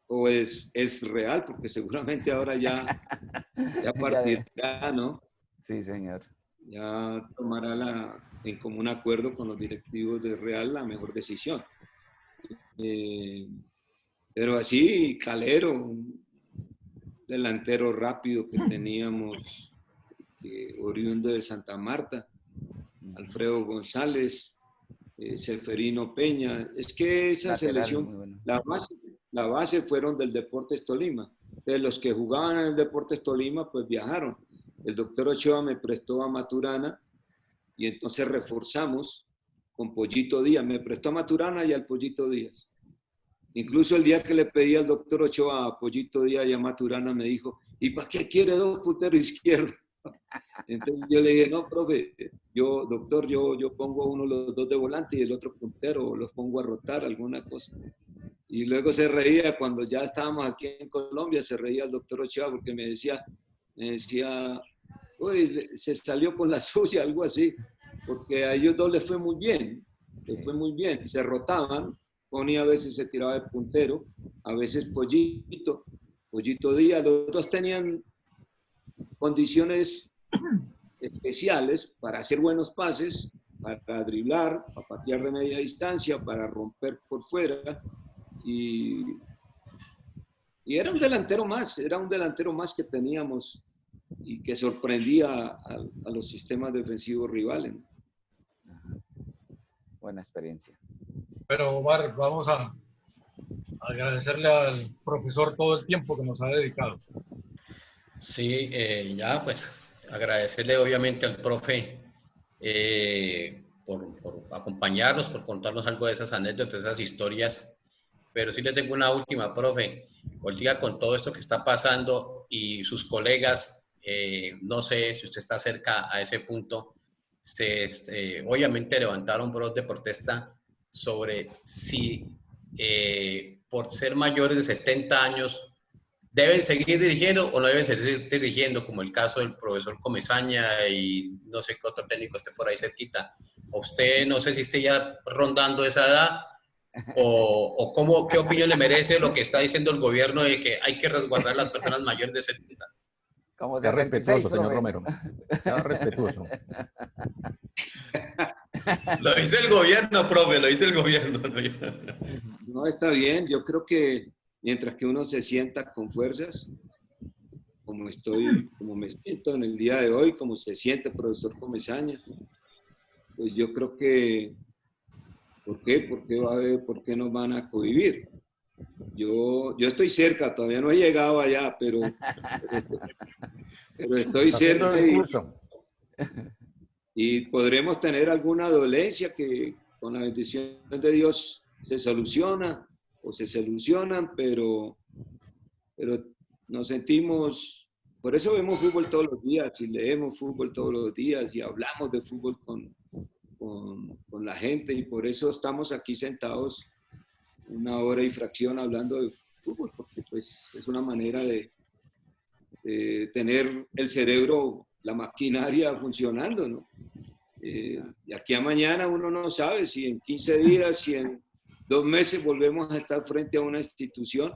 O es real, porque seguramente ahora ya partirá, ¿no? Sí, señor. Ya tomará en común acuerdo con los directivos del Real la mejor decisión. Pero así, Calero, un delantero rápido que teníamos, oriundo de Santa Marta, Alfredo González, Seferino Peña. Es que esa lateral, selección, bueno. la base fueron del Deportes Tolima. De los que jugaban en el Deportes Tolima, pues viajaron. El doctor Ochoa me prestó a Maturana y entonces reforzamos con Pollito Díaz. Me prestó a Maturana y al Pollito Díaz. Incluso el día que le pedí al doctor Ochoa a Pollito Díaz y a Maturana me dijo, ¿y para qué quiere 2 punteros izquierdos? Entonces yo le dije, no, profe, yo pongo uno los 2 de volante y el otro puntero, o los pongo a rotar, alguna cosa. Y luego se reía cuando ya estábamos aquí en Colombia, se reía el doctor Ochoa porque me decía, uy, se salió con la sucia, algo así, porque a ellos dos les fue muy bien, se rotaban, Pony a veces se tiraba de puntero, a veces Pollito, Pollito Díaz, los dos tenían condiciones especiales para hacer buenos pases, para driblar, para patear de media distancia, para romper por fuera, y era un delantero más que teníamos y que sorprendía a los sistemas defensivos rivales. Ajá. Buena experiencia. Pero Omar, vamos a agradecerle al profesor todo el tiempo que nos ha dedicado. Sí, ya pues agradecerle obviamente al profe por acompañarnos, por contarnos algo de esas anécdotas, esas historias. Pero sí le tengo una última, profe. Ahorita con todo esto que está pasando y sus colegas, no sé si usted está cerca a ese punto, obviamente levantaron voz de protesta sobre si por ser mayores de 70 años deben seguir dirigiendo o no deben seguir dirigiendo, como el caso del profesor Comesaña y no sé qué otro técnico esté por ahí cerquita. Usted, no sé si esté ya rondando esa edad o qué opinión le merece lo que está diciendo el gobierno de que hay que resguardar a las personas mayores de 70. Como Sea 66, respetuoso, señor profe. Romero. Sea respetuoso. Lo dice el gobierno, profe, lo dice el gobierno. No, está bien. Yo creo que mientras que uno se sienta con fuerzas, como me siento en el día de hoy, como se siente el profesor Comesaña, pues yo creo que, ¿por qué? ¿Por qué nos van a convivir? Yo estoy cerca, todavía no he llegado allá, pero estoy Haciendo cerca el curso. y podremos tener alguna dolencia que con la bendición de Dios se soluciona o se solucionan, pero nos sentimos, por eso vemos fútbol todos los días y leemos fútbol todos los días y hablamos de fútbol con la gente, y por eso estamos aquí sentados 1 hora y fracción hablando de fútbol, porque pues es una manera de tener el cerebro, la maquinaria funcionando, ¿no? Y aquí a mañana uno no sabe si en 15 días, si en 2 meses volvemos a estar frente a una institución.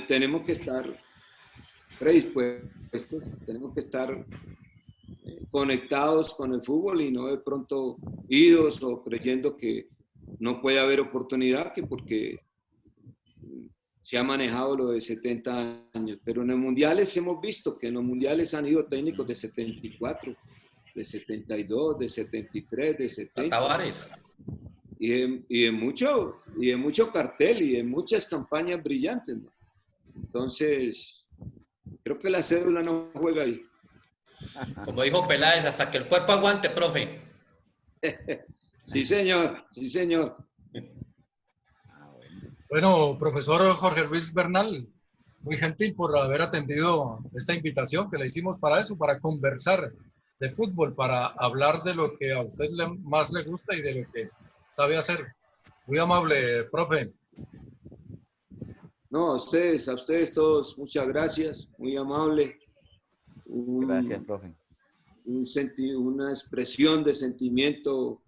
Tenemos que estar predispuestos, tenemos que estar conectados con el fútbol y no de pronto idos o creyendo que no puede haber oportunidad, que porque se ha manejado lo de 70 años. Pero en los mundiales hemos visto que en los mundiales han ido técnicos de 74, de 72, de 73, de 70. Tavares. Y de mucho cartel y de muchas campañas brillantes, ¿no? Entonces, creo que la cédula no juega ahí. Como dijo Peláez, hasta que el cuerpo aguante, profe. Sí, señor, sí, señor. Bueno, profesor Jorge Luis Bernal, muy gentil por haber atendido esta invitación que le hicimos para eso, para conversar de fútbol, para hablar de lo que a usted más le gusta y de lo que sabe hacer. Muy amable, profe. No, a ustedes todos, muchas gracias, muy amable. Gracias, profe. Una expresión de sentimiento,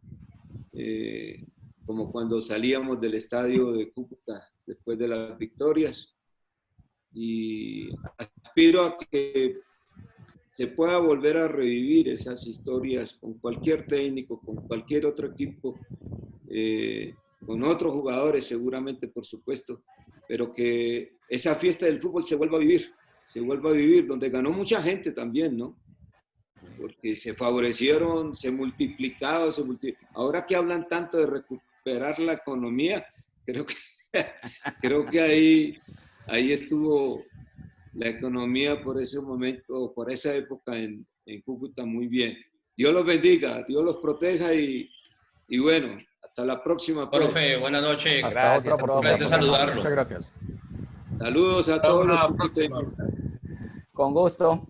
como cuando salíamos del estadio de Cúcuta después de las victorias. Y aspiro a que se pueda volver a revivir esas historias con cualquier técnico, con cualquier otro equipo, con otros jugadores seguramente, por supuesto, pero que esa fiesta del fútbol se vuelva a vivir, donde ganó mucha gente también, ¿no? Porque se favorecieron, se multiplicaron, ahora que hablan tanto de recuperar la economía, creo que ahí estuvo la economía por ese momento, por esa época en Cúcuta muy bien. Dios los bendiga, Dios los proteja y bueno, hasta la próxima. Profe, buenas noches. Gracias, profe. Placer saludarlo. Muchas gracias. Saludos a todos los próxima. Con gusto.